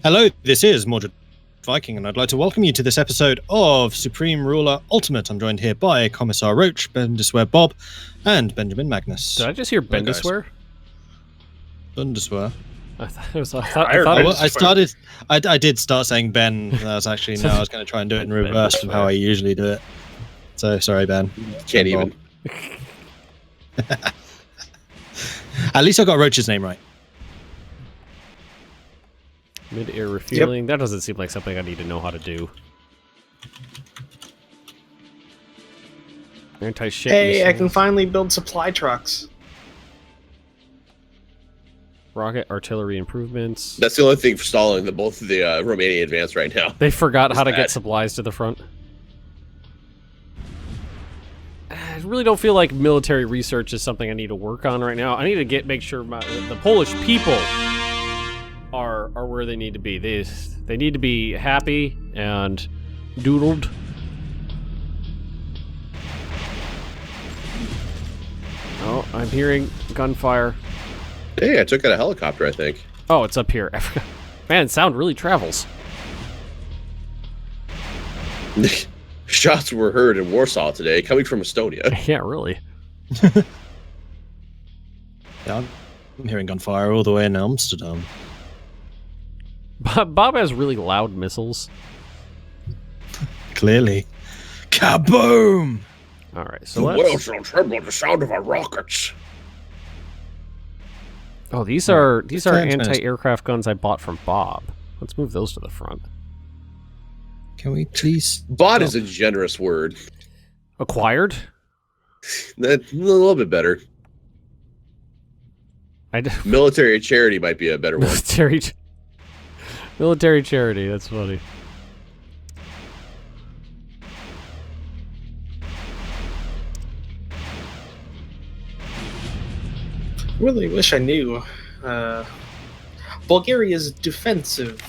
Hello, this is Mordred Viking, and I'd like to welcome you to this episode of Supreme Ruler Ultimate. I'm joined here by Commissar Roach, Bendiswear Bob, and Benjamin Magnus. Did I just hear Bendiswear? Bendiswear. I did start saying Ben. That was actually no. I was going to try and do it in reverse from how I usually do it. So sorry, Ben. Can't even. At least I got Roach's name right. Mid-air refueling. Yep. That doesn't seem like something I need to know how to do. Anti-ship. Hey, missiles. I can finally build supply trucks. Rocket artillery improvements. That's the only thing for stalling the both of the Romanian advance right now. They forgot how to get supplies to the front. I really don't feel like military research is something I need to work on right now. I need to make sure the Polish people are where they need to be. They need to be happy and doodled. Oh, I'm hearing gunfire. Hey, I took out a helicopter, I think. Oh, it's up here. Man, sound really travels. Shots were heard in Warsaw today, coming from Estonia. Yeah, really. Yeah, I'm hearing gunfire all the way in Amsterdam. Bob has really loud missiles. Clearly. Kaboom! Alright, so The let's... world shall tremble at the sound of our rockets. Oh, these are Thanks, anti-aircraft guns I bought from Bob. Let's move those to the front. Can we please... Bought is a generous word. Acquired? That's a little bit better. Military charity might be a better one. Military charity, that's funny. Really wish I knew. Bulgaria's defensive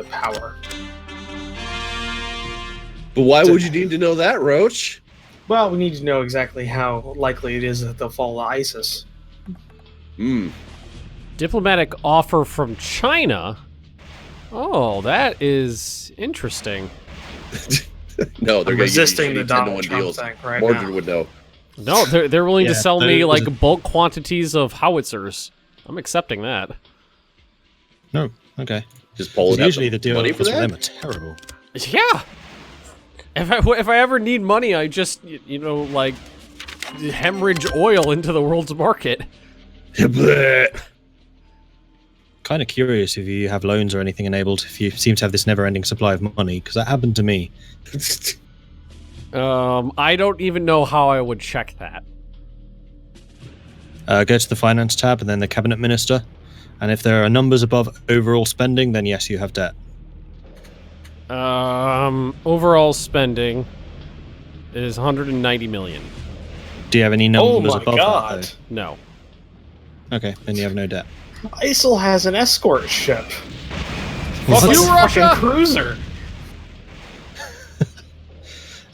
power. But why would you need to know that, Roach? Well, we need to know exactly how likely it is that they'll fall to ISIS. Diplomatic offer from China? Oh, that is interesting. No, they're resisting the Donald Donald Trump deals. thing right Mordred now. would know. No, they're willing to sell me like there's bulk quantities of howitzers. I'm accepting that. No, okay. Just Poland Usually have the deal money for for that? them are terrible. Yeah. If I ever need money, I just like hemorrhage oil into the world's market. Kind of curious if you have loans or anything enabled, if you seem to have this never-ending supply of money, because that happened to me. I don't even know how I would check that. Go to the finance tab and then the cabinet minister, and if there are numbers above overall spending, then yes, you have debt. Overall spending is 190 million. Do you have any numbers Oh my above god! that, No. though? Okay, then you have no debt. ISIL has an escort ship. What? Fuck You, a Russia! fucking cruiser.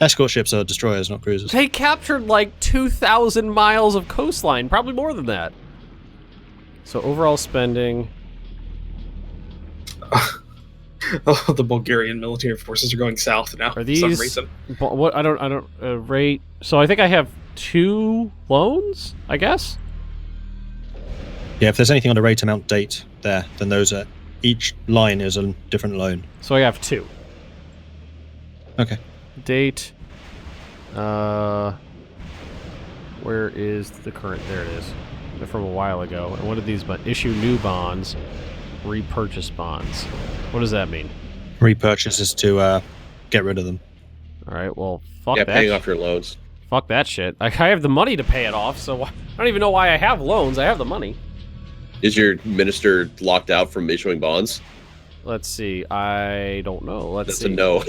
Escort ships are destroyers, not cruisers. They captured like 2,000 miles of coastline, probably more than that. So overall spending. Oh, the Bulgarian military forces are going south now Are for these some reason. what I don't rate. So I think I have 2 loans, I guess. Yeah, if there's anything on the rate amount date there, then those are each line is a different loan. So I have 2. Okay. Date. Where is the current? There it is. They're from a while ago. And what are these? But issue new bonds, repurchase bonds. What does that mean? Repurchase is to get rid of them. All right. Well, fuck Yeah, that. paying off your loans. Fuck that shit. I have the money to pay it off, so I don't even know why I have loans. I have the money. Is your minister locked out from issuing bonds? Let's see. I don't know. Let's That's see. a no.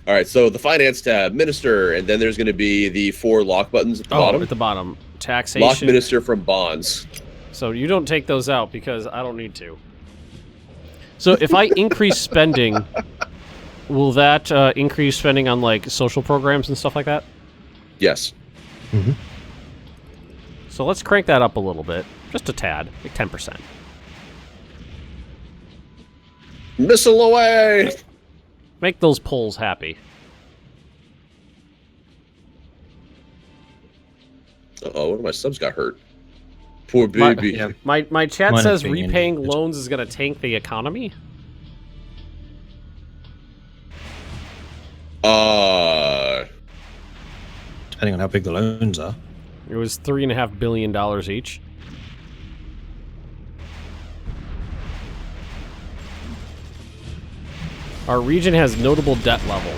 All right, so the finance tab, minister, and then there's going to be the 4 lock buttons at the bottom. At the bottom. Taxation. Lock minister from bonds. So you don't take those out because I don't need to. So if I increase spending, will that increase spending on like social programs and stuff like that? Yes. Mm-hmm. So let's crank that up a little bit. Just a tad. Like 10%. Missile away! Make those Poles happy. Uh-oh, one of my subs got hurt. Poor baby. My chat Mine says is being repaying injured. loans is going to tank the economy. Depending on how big the loans are. It was $3.5 billion each. Our region has notable debt level.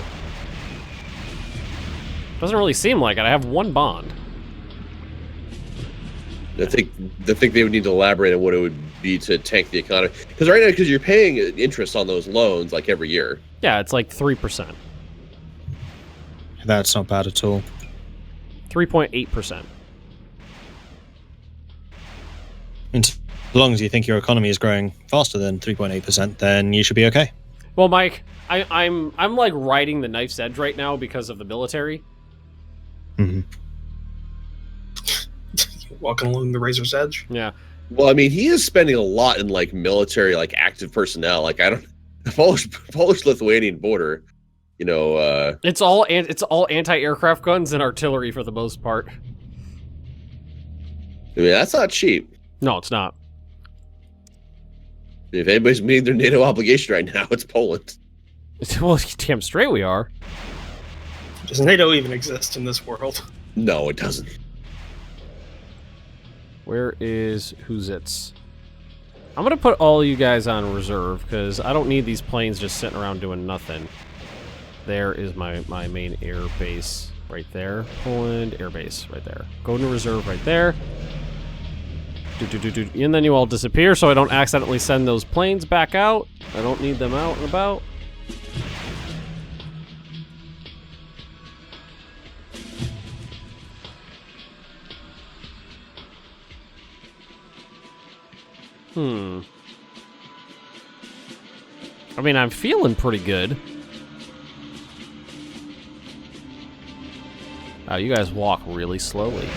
Doesn't really seem like it. I have one bond. I think they would need to elaborate on what it would be to tank the economy. Because right now, because you're paying interest on those loans like every year. Yeah, it's like 3%. That's not bad at all. 3.8%. And as long as you think your economy is growing faster than 3.8%, then you should be okay. Well, Mike, I'm like riding the knife's edge right now because of the military. Mm-hmm. Walking along the razor's edge. Yeah. Well, I mean, he is spending a lot in like military, like active personnel. Like I don't, the Polish-Lithuanian border. You know, It's all anti-aircraft guns and artillery for the most part. I mean, that's not cheap. No, it's not. If anybody's meeting their NATO obligation right now, it's Poland. Well, damn straight we are. Does NATO even exist in this world? No, it doesn't. Where is Huzits? I'm gonna put all you guys on reserve because I don't need these planes just sitting around doing nothing. There is my main air base right there. Poland air base right there. Go into reserve right there. And then you all disappear so I don't accidentally send those planes back out. I don't need them out and about. I mean, I'm feeling pretty good. Oh, you guys walk really slowly.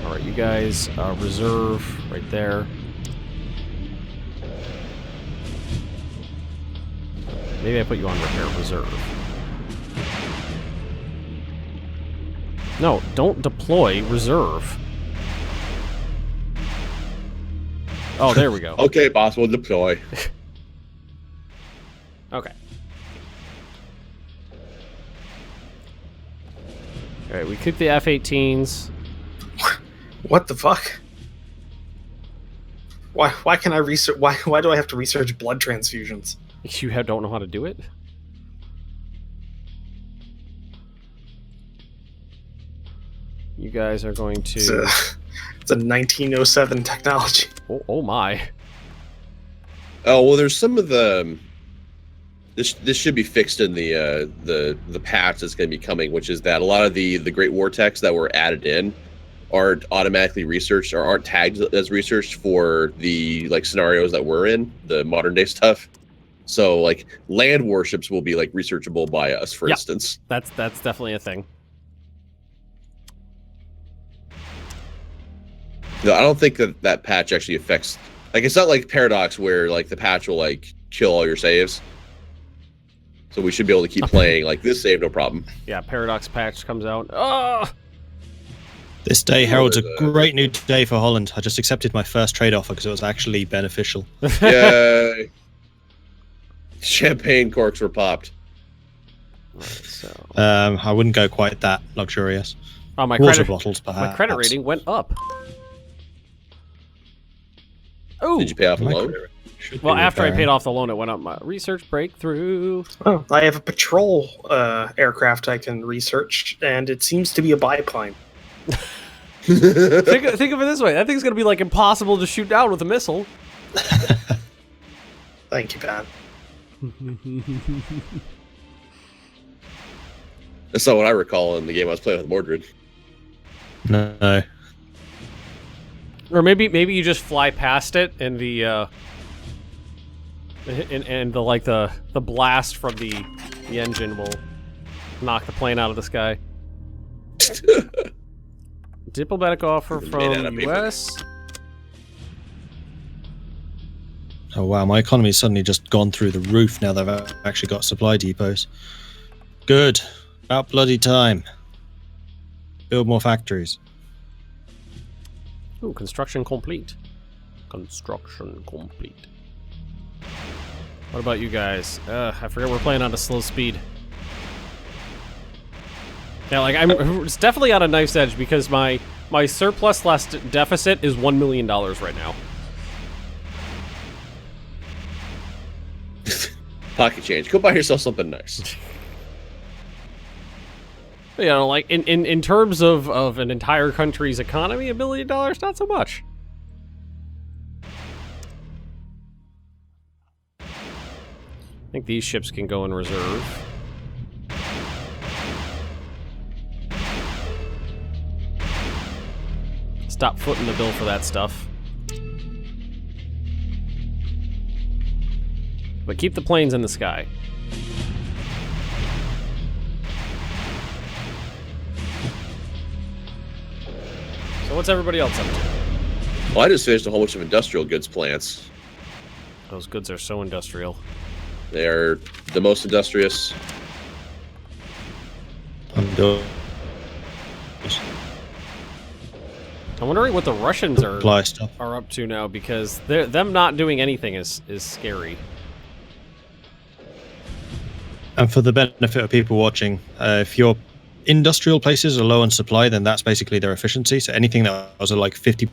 Alright, you guys reserve right there. Maybe I put you on repair reserve. No, don't deploy reserve. Oh, there we go. Okay, boss, we'll deploy. Okay. Alright, we kicked the F-18s. What the fuck? Why can I research? Why do I have to research blood transfusions? You don't know how to do it? You guys are going to... It's a 1907 technology. Oh my. Oh well, there's some of the. This should be fixed in the patch that's going to be coming, which is that a lot of the Great War texts that were added in aren't automatically researched or aren't tagged as researched for the like scenarios that we're in, the modern day stuff. So like land warships will be like researchable by us, for instance. That's definitely a thing. No, I don't think that patch actually affects. Like, it's not like Paradox where like the patch will like kill all your saves. So we should be able to keep playing like this save, no problem. Yeah, Paradox patch comes out. Oh! This day heralds a great new day for Holland. I just accepted my first trade offer because it was actually beneficial. Yay! Champagne corks were popped. Right, so. I wouldn't go quite that luxurious. Oh, my Water credit bottles, perhaps. My credit rating went up. Oh, Did you pay off a My loan? credit should well, be after I repairing. paid off the loan, it went up. My research breakthrough. Oh, I have a patrol aircraft I can research, and it seems to be a biplane. think of it this way: that thing's gonna be like impossible to shoot down with a missile. Thank you, Pat. That's not what I recall in the game I was playing with Mordred. No. Or maybe you just fly past it and the like the blast from the engine will knock the plane out of the sky. Diplomatic offer Made out from of paper. U.S. Oh wow, my economy's suddenly just gone through the roof now that I've actually got supply depots. Good. About bloody time. Build more factories. Ooh, construction complete. Construction complete. What about you guys? I forget we're playing on a slow speed. Yeah, like it's definitely on a knife's edge because my surplus less deficit is $1 million right now. Pocket change. Go buy yourself something nice. You know, like in terms of an entire country's economy, $1 million, not so much. I think these ships can go in reserve. Stop footing the bill for that stuff. But keep the planes in the sky. So what's everybody else up to? Well, I just finished a whole bunch of industrial goods plants. Those goods are so industrial. They are the most industrious. I'm wondering what the Russians are stuff. up to now, because them not doing anything is scary. And for the benefit of people watching, if your industrial places are low on supply, then that's basically their efficiency. So anything that was like 50%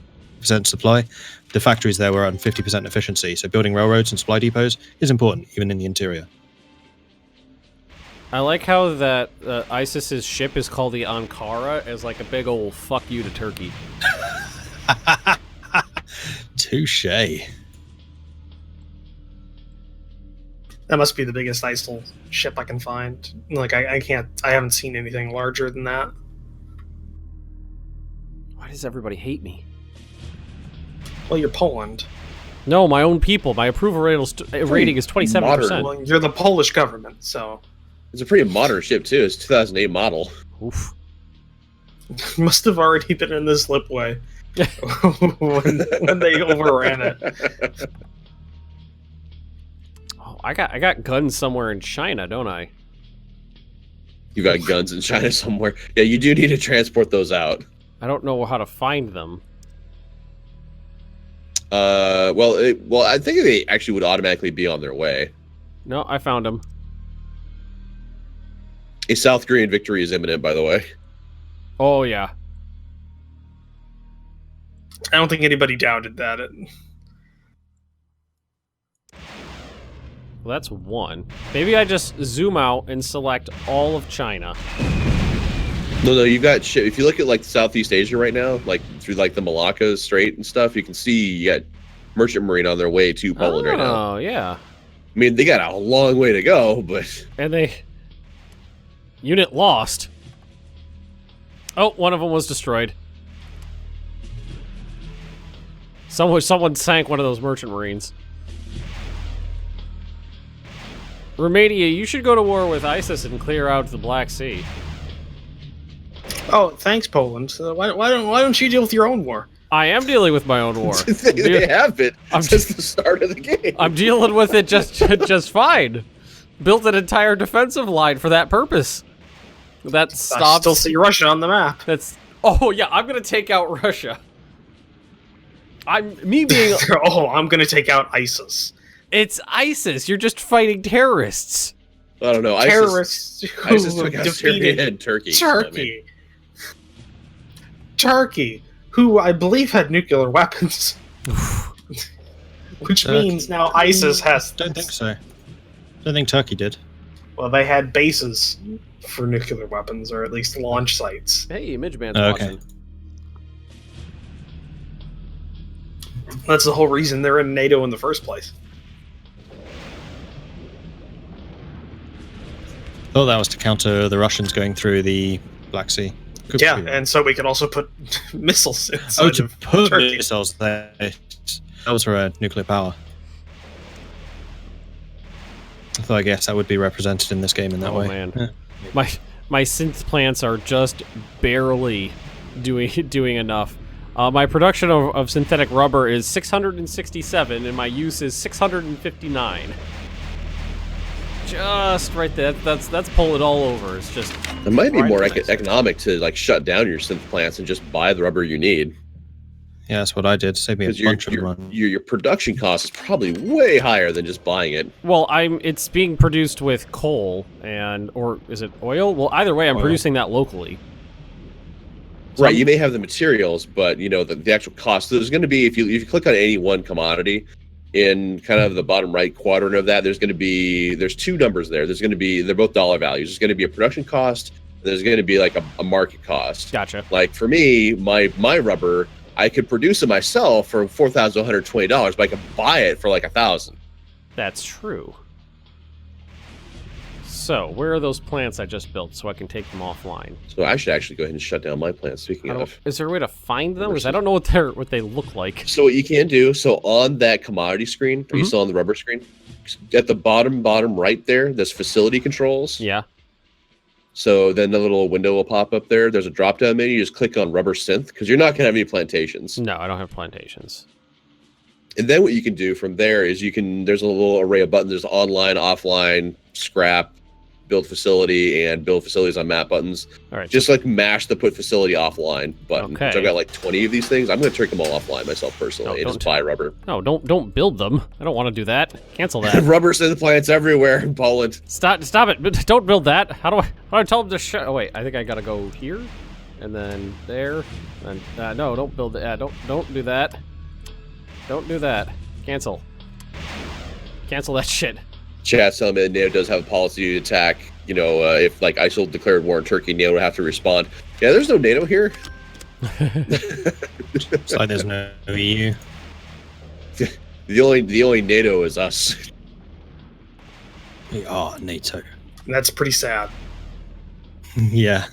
supply, the factories there were on 50% efficiency. So building railroads and supply depots is important, even in the interior. I like how that ISIS's ship is called the Ankara as like a big old fuck you to Turkey. Touche. That must be the biggest ISIL ship I can find. Like, I haven't seen anything larger than that. Why does everybody hate me? Well, you're Poland. No, my own people. My approval rating is 27%. Well, you're the Polish government, so... It's a pretty modern ship, too. It's a 2008 model. Oof. Must have already been in the slipway when they overran it. Oh, I got guns somewhere in China, don't I? You got guns in China somewhere. Yeah, you do need to transport those out. I don't know how to find them. Well, I think they actually would automatically be on their way. No, I found them. A South Korean victory is imminent, by the way. Oh, yeah. I don't think anybody doubted that. Well, that's one. Maybe I just zoom out and select all of China. No, you got shit. If you look at like Southeast Asia right now, like through like the Malacca Strait and stuff, you can see you got merchant marine on their way to Poland right now. Oh, yeah. I mean, they got a long way to go, but... And they... Unit lost. Oh, one of them was destroyed. Someone sank one of those merchant marines. Romania, you should go to war with ISIS and clear out the Black Sea. Oh, thanks, Poland. So why don't you deal with your own war? I am dealing with my own war. they have it since the start of the game. I'm dealing with it just fine. Built an entire defensive line for that purpose. That stops. I still see Russia on the map. Oh yeah, I'm gonna take out Russia. I'm gonna take out ISIS. It's ISIS. You're just fighting terrorists. I don't know. Terrorists ISIS took out Syria and Turkey. Turkey, who I believe had nuclear weapons. Which means now ISIS has... Don't think so. Don't think Turkey did. Well, they had bases for nuclear weapons, or at least launch sites. Hey, Midgeman's watching. That's the whole reason they're in NATO in the first place. Thought that was to counter the Russians going through the Black Sea. Yeah, and so we could also put missiles inside to of put Turkey. missiles there. That was for nuclear power. So I guess that would be represented in this game in that way. Man. Yeah. My synth plants are just barely doing enough. My production of synthetic rubber is 667, and my use is 659. Just right there. That's pull it all over. It's just. It might be right more nice. economic to like shut down your synth plants and just buy the rubber you need. Yeah, that's what I did. Save me a Because bunch of money. your production cost is probably way higher than just buying it. Well, it's being produced with coal or is it oil? Well, either way, I'm Oil. producing that locally. So Right, you may have the materials, but you know the actual cost. There's going to be if you click on any one commodity, in kind of the bottom right quadrant of that, there's two numbers there. There's going to be they're both dollar values. There's going to be a production cost. And there's going to be like a market cost. Gotcha. Like for me, my rubber, I could produce it myself for $4,120, but I could buy it for like $1,000. That's true. So, where are those plants I just built so I can take them offline? So I should actually go ahead and shut down my plant. Speaking of, Is there a way to find them? Because I don't know what they look like. so what you can do, so on that commodity screen, are you still on the rubber screen? At the bottom right there, there's facility controls. Yeah. So then the little window will pop up there. There's a drop down menu. You just click on rubber synth because you're not going to have any plantations. No, I don't have plantations. And then what you can do from there is there's a little array of buttons. There's online, offline, scrap, build facility, and build facilities on map buttons. All right. Just like mash the put facility offline button. Okay. Which I've got like 20 of these things. I'm going to take them all offline myself personally and just buy rubber. No, don't build them. I don't want to do that. Cancel that. Rubber synth plants everywhere in Poland. Stop it. Don't build that. How do I tell them to shut? Oh wait, I think I gotta go here, and then there, and no, don't build it. Don't do that. Don't do that. Cancel that shit. Chat's telling me that NATO does have a policy to attack. You know, if like ISIL declared war on Turkey, NATO would have to respond. Yeah, there's no NATO here. It's like there's no EU. The only NATO is us. We are NATO. And that's pretty sad. Yeah.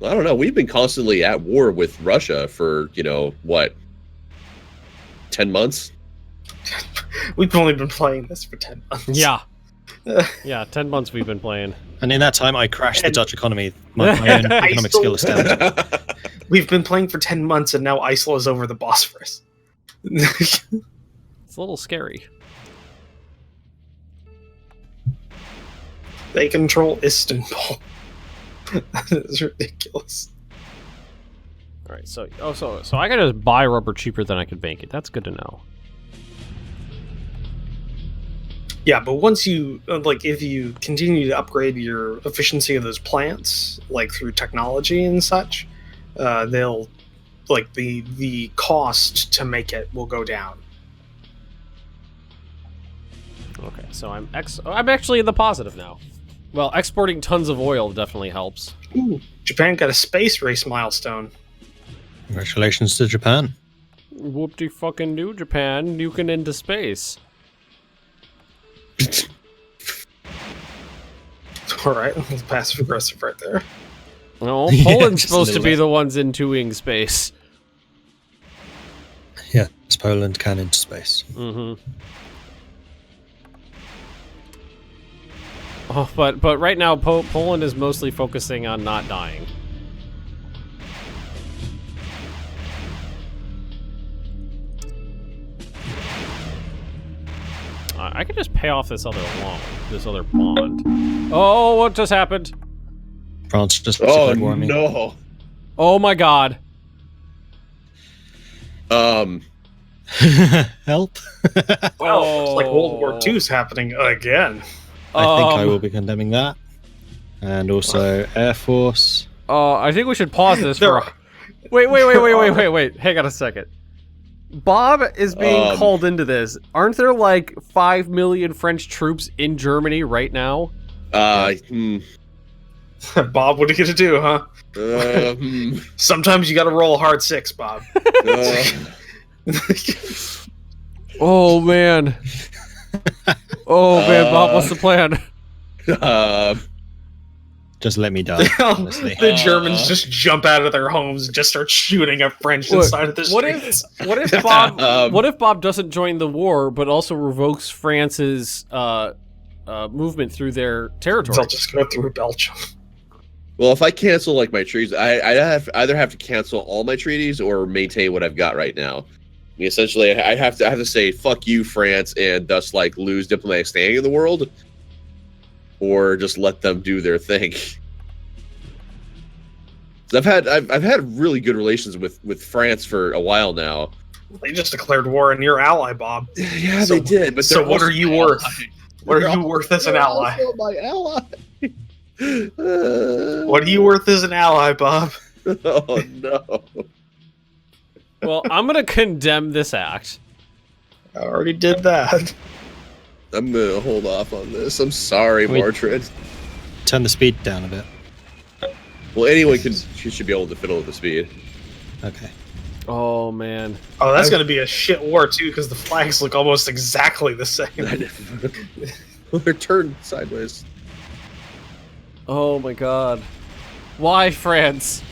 I don't know. We've been constantly at war with Russia for, you know, what, 10 months? We've only been playing this for 10 months. Yeah. Yeah, 10 months we've been playing. And in that time, I crashed the Dutch economy. My own economic skill astounded. We've been playing for 10 months, and now ISIL is over the Bosphorus. It's a little scary. They control Istanbul. That is ridiculous. All right, so I gotta buy rubber cheaper than I could make it. That's good to know. Yeah, but once you, like, if you continue to upgrade your efficiency of those plants, like through technology and such, they'll, like, the cost to make it will go down. Okay, so I'm actually in the positive now. Well, exporting tons of oil definitely helps. Ooh, Japan got a space race milestone. Congratulations to Japan. Whoop-de-fucking-do, Japan. Nuking into space. Alright, passive aggressive right there. No, Yeah, Poland's just a supposed to little be bit. the ones intoing space. Yeah, Poland can into space. Mm-hmm. Oh, but right now, Poland is mostly focusing on not dying. I could just pay off this other loan, this other bond. Oh, what just happened? France just Oh, declared war on me. no. Oh my god. Help. Well, looks like World War II's happening again. I think I will be condemning that. And also Air Force. I think we should pause this There for... Wait. Hang on a second. Bob is being called into this. Aren't there like 5 million French troops in Germany right now? Bob, what are you gonna do, huh? Sometimes you gotta roll a hard 6, Bob. Oh man. Oh man, Bob, what's the plan? Just let me die, honestly. The Germans just jump out of their homes and just start shooting at French inside of the streets. What if Bob? What if Bob doesn't join the war, but also revokes France's movement through their territory? They'll just go through Belgium. Well, if I cancel like my treaties, I either have to cancel all my treaties or maintain what I've got right now. I mean, essentially, I have to say fuck you, France, and thus like lose diplomatic standing in the world, or just let them do their thing. I've had really good relations with France for a while now. They just declared war on your ally, Bob. Yeah, they did. But so what are you worth? What are you worth as an ally? My ally. What are you worth as an ally, Bob? Oh no. Well, I'm gonna condemn this act. I already did that. I'm gonna hold off on this. I'm sorry, Martred. Turn the speed down a bit. Well, anyone should be able to fiddle with the speed. Okay. Oh man. Oh, that's gonna be a shit war too, because the flags look almost exactly the same. They're turned sideways. Oh my god. Why France?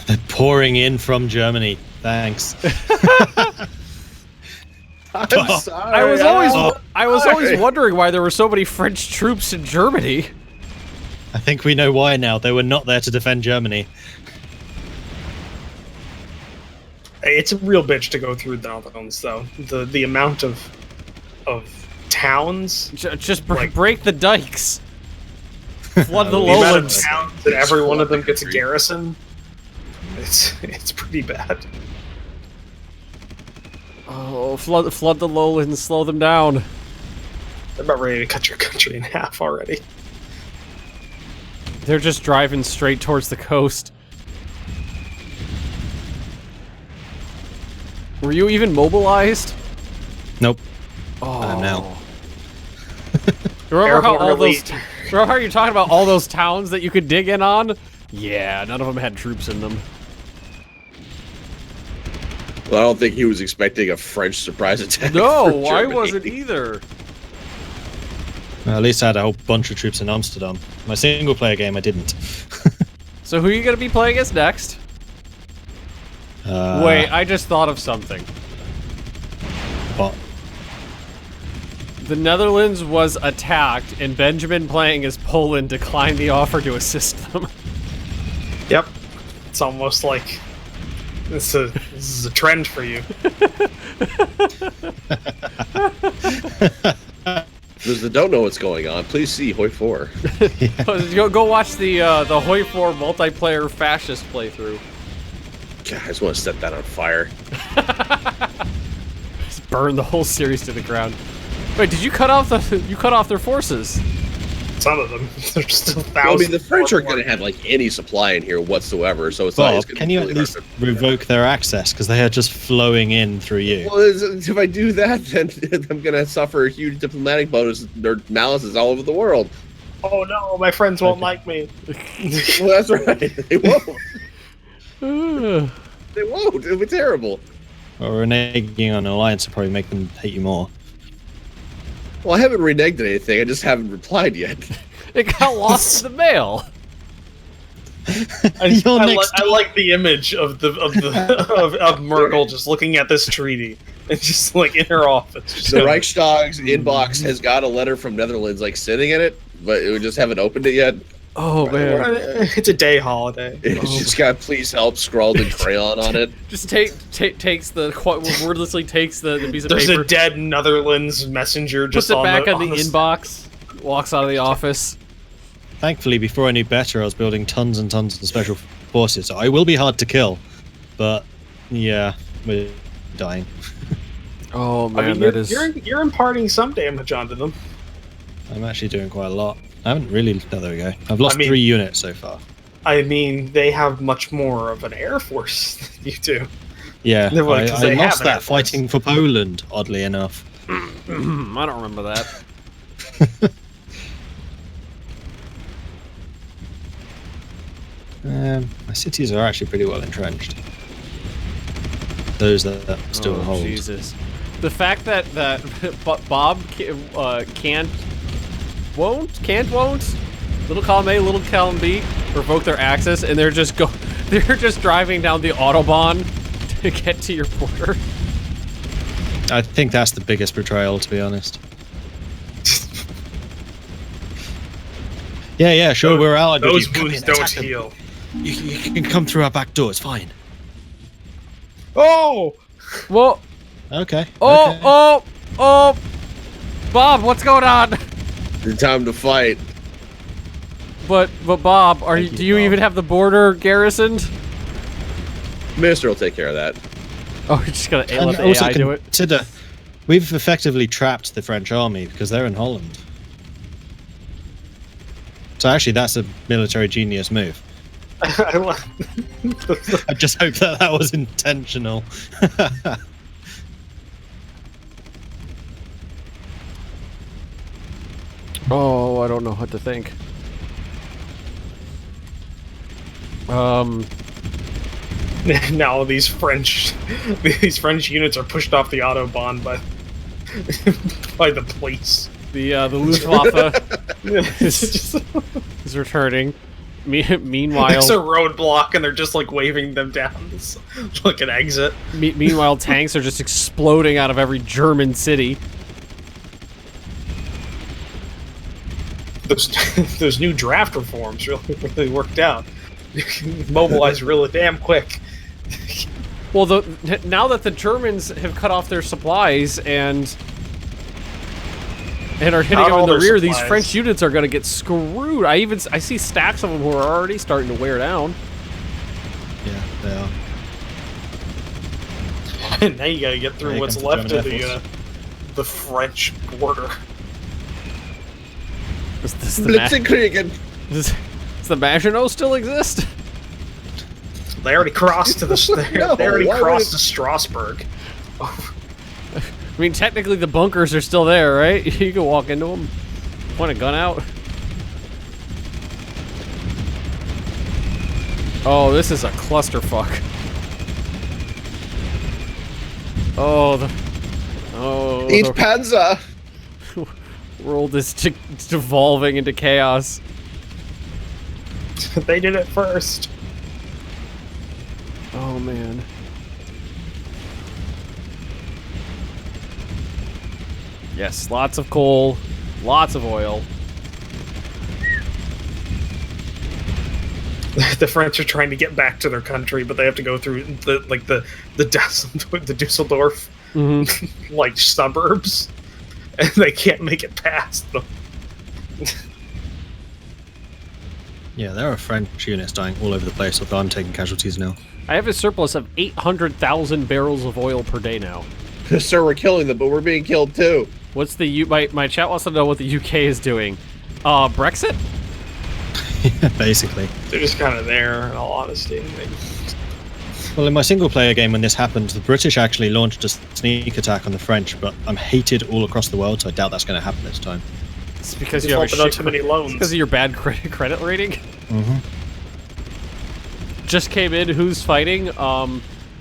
They're pouring in from Germany. Thanks. I'm sorry. I was always wondering why there were so many French troops in Germany. I think we know why now. They were not there to defend Germany. It's a real bitch to go through the Netherlands, though. The amount of towns. Just break the dikes. Flood the The amount of lowlands. towns that every one of them gets a garrison. It's pretty bad. Oh, flood the lowlands, slow them down. They're about ready to cut your country in half already. They're just driving straight towards the coast. Were you even mobilized? Nope. Oh. I am now. Remember how Elite. remember how you're talking about all those towns that you could dig in on? Yeah, none of them had troops in them. Well, I don't think he was expecting a French surprise attack. No, I wasn't either. Well, at least I had a whole bunch of troops in Amsterdam. My single-player game, I didn't. So who are you going to be playing against next? Wait, I just thought of something. What? The Netherlands was attacked, and Benjamin playing as Poland declined the offer to assist them. Yep. It's almost like this is a trend for you. Those that don't know what's going on, please see Hoi 4. Go watch the Hoi 4 multiplayer fascist playthrough. God, I just want to set that on fire. Just burn the whole series to the ground. Wait, did you cut off their forces? Some of them. There's still thousands. Well, I mean, the French aren't going to have like any supply in here whatsoever, so it's not. Bob, can you at least revoke their access? Because they are just flowing in through you. Well, if I do that, then I'm going to suffer a huge diplomatic bonus or malices all over the world. Oh no, my friends won't like me. Well, that's right. They won't. They won't. It'll be terrible. Or reneging on an alliance will probably make them hate you more. Well, I haven't reneged anything. I just haven't replied yet. It got lost in the mail. I like the image of of Merkel just looking at this treaty and just like in her office. The Reichstag's inbox has got a letter from Netherlands like sitting in it, but we just haven't opened it yet. Oh man, it's a day holiday. It's just got "Please help" scrawled in crayon on it. Just takes wordlessly takes the piece of There's paper. a dead Netherlands messenger just puts it back on the the inbox. Walks out of the office. Thankfully, before I knew better, I was building tons and tons of special forces, so I will be hard to kill. But yeah, we're dying. Oh man, I mean, you're imparting some damage onto them. I'm actually doing quite a lot. I haven't really. Oh, there we go. I've lost 3 units so far. I mean, they have much more of an air force than you do. Yeah, Like, I lost that fighting for Poland, oddly enough. I don't remember that. My cities are actually pretty well entrenched. Those that still hold. Jesus. The fact that Bob won't, little column A, little column B, revoke their access, and they're just driving down the Autobahn to get to your border. I think that's the biggest betrayal, to be honest. Yeah, sure, we're allied with Those you. Come wounds in, don't attack them. heal. You can come through our back door. It's fine. Oh! Whoa! Okay. Oh! okay. Oh! Bob, what's going on? It's time to fight. But Bob, do you Bob. even have the border garrisoned? Minister will take care of that. Oh, you're just gonna And let the also AI do it? consider, we've effectively trapped the French army because they're in Holland. So actually, that's a military genius move. I just hope that was intentional. Oh, I don't know what to think. Now these French units are pushed off the autobahn by the police. The Luftwaffe It's is returning. Meanwhile, there's a roadblock, and they're just like waving them down. It's like an exit. meanwhile, tanks are just exploding out of every German city. Those new draft reforms really worked out. You can mobilize really damn quick. Well, now that the Germans have cut off their supplies and are hitting Not them in all the their rear, these supplies. French units are going to get screwed. I see stacks of them who are already starting to wear down. Yeah, they are. And now you gotta get through Here what's comes the left of German the French border. Does the Blitzkriegen. does the Maginot still exist? They already crossed to the No, they already why would crossed it- to Strasbourg. I mean, technically the bunkers are still there, right? You can walk into them, point a gun out. Oh, this is a clusterfuck. Each The panzer. world is devolving into chaos. They did it first. Oh man. Yes, lots of coal, lots of oil. The French are trying to get back to their country, but they have to go through the Dusseldorf like suburbs, and they can't make it past them. Yeah, there are French units dying all over the place, although I'm taking casualties now. I have a surplus of 800,000 barrels of oil per day now. Sir, we're killing them, but we're being killed too. What's the my chat wants to know what the UK is doing. Brexit? Basically. They're just kind of there, in all honesty. Well, in my single-player game, when this happened, the British actually launched a sneak attack on the French, but I'm hated all across the world, so I doubt that's going to happen this time. It's because Just you have a holding on shit too many loans. because of your bad credit rating. Mm-hmm. Just came in. Who's fighting? All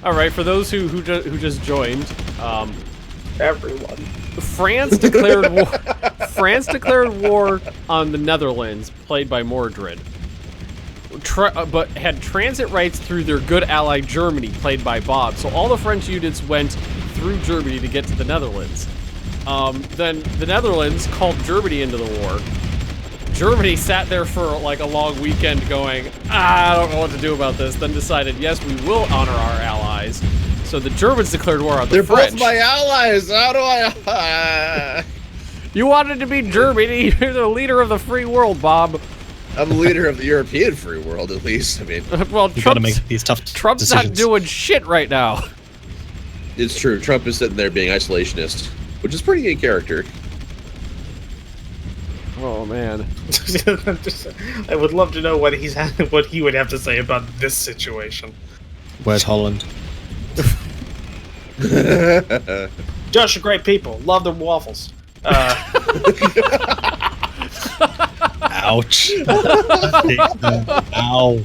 right. For those who just joined, Everyone. France declared war. France declared war on the Netherlands, played by Mordred. But had transit rights through their good ally Germany, played by Bob. So all the French units went through Germany to get to the Netherlands. Then the Netherlands called Germany into the war. Germany sat there for like a long weekend going, I don't know what to do about this, then decided, yes, we will honor our allies. So the Germans declared war on the They're French. both my allies. How do I? You wanted to be Germany. You're the leader of the free world, Bob. I'm the leader of the European free world, at least. I mean, Well, You've got to Trump's, make these tough Trump's not decisions. doing shit right now. it's true. Trump is sitting there being isolationist, which is pretty in character. Oh man. I would love to know what what he would have to say about this situation. Where's Holland? Josh are great people. Love their waffles. Ouch. Ow.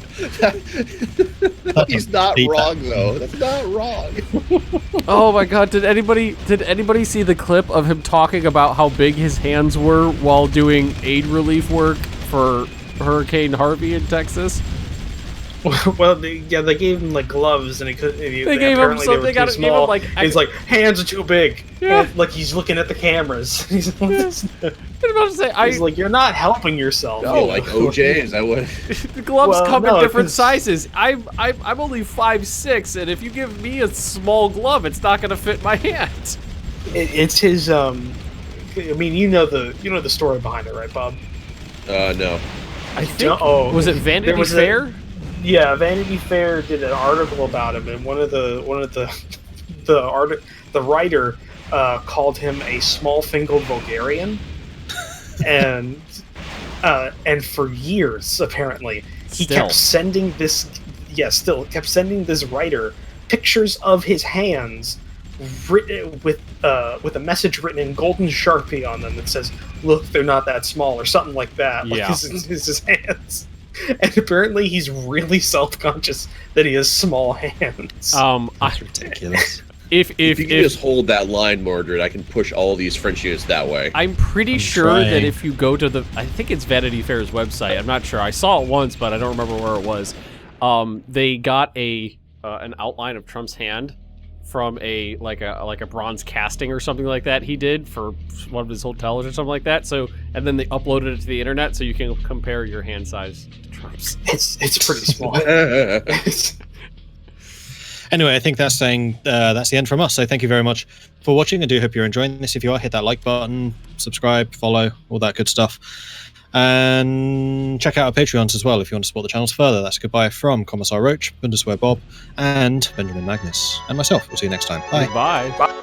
He's not Hate that. wrong, though. That's not wrong. Oh my god, did anybody see the clip of him talking about how big his hands were while doing aid relief work for Hurricane Harvey in Texas? Well, they gave him like gloves, and he could. They gave him apparently so were they too got gave him small. like He's like, hands are too big. Yeah. And, like he's looking at the cameras. He's I was about to say He's like, you're not helping yourself. Oh, like OJ? Is that what? the gloves Well, come no, in different 'cause- sizes. I'm only 5'6", and if you give me a small glove, it's not gonna fit my hand. It's his. I mean, you know the story behind it, right, Bob? No. I think Oh, was it Vanity there was Fair? Yeah, Vanity Fair did an article about him, and one of the writer called him a small-fingered Bulgarian, and for years apparently he Still. kept sending this. Yeah, still kept sending this writer pictures of his hands written with a message written in golden Sharpie on them that says, "Look, they're not that small," or something like that. Like Yeah. his hands. And apparently he's really self-conscious that he has small hands. That's ridiculous. If If you can just hold that line, Mordred, I can push all these French units that way. I'm pretty sure trying. that if you go to I think it's Vanity Fair's website. I'm not sure. I saw it once, but I don't remember where it was. They got an outline of Trump's hand from a bronze casting or something like that he did for one of his hotels or something like that. So, and then they uploaded it to the internet so you can compare your hand size to Trump's. It's pretty small. Anyway, I think that's the end from us. So thank you very much for watching. I do hope you're enjoying this. If you are, hit that like button, subscribe, follow, all that good stuff. And check out our Patreons as well if you want to support the channels further. That's goodbye from Commissar Roach, Bundeswehr Bob, and Benjamin Magnus, and myself. We'll see you next time. Bye. Bye. Bye.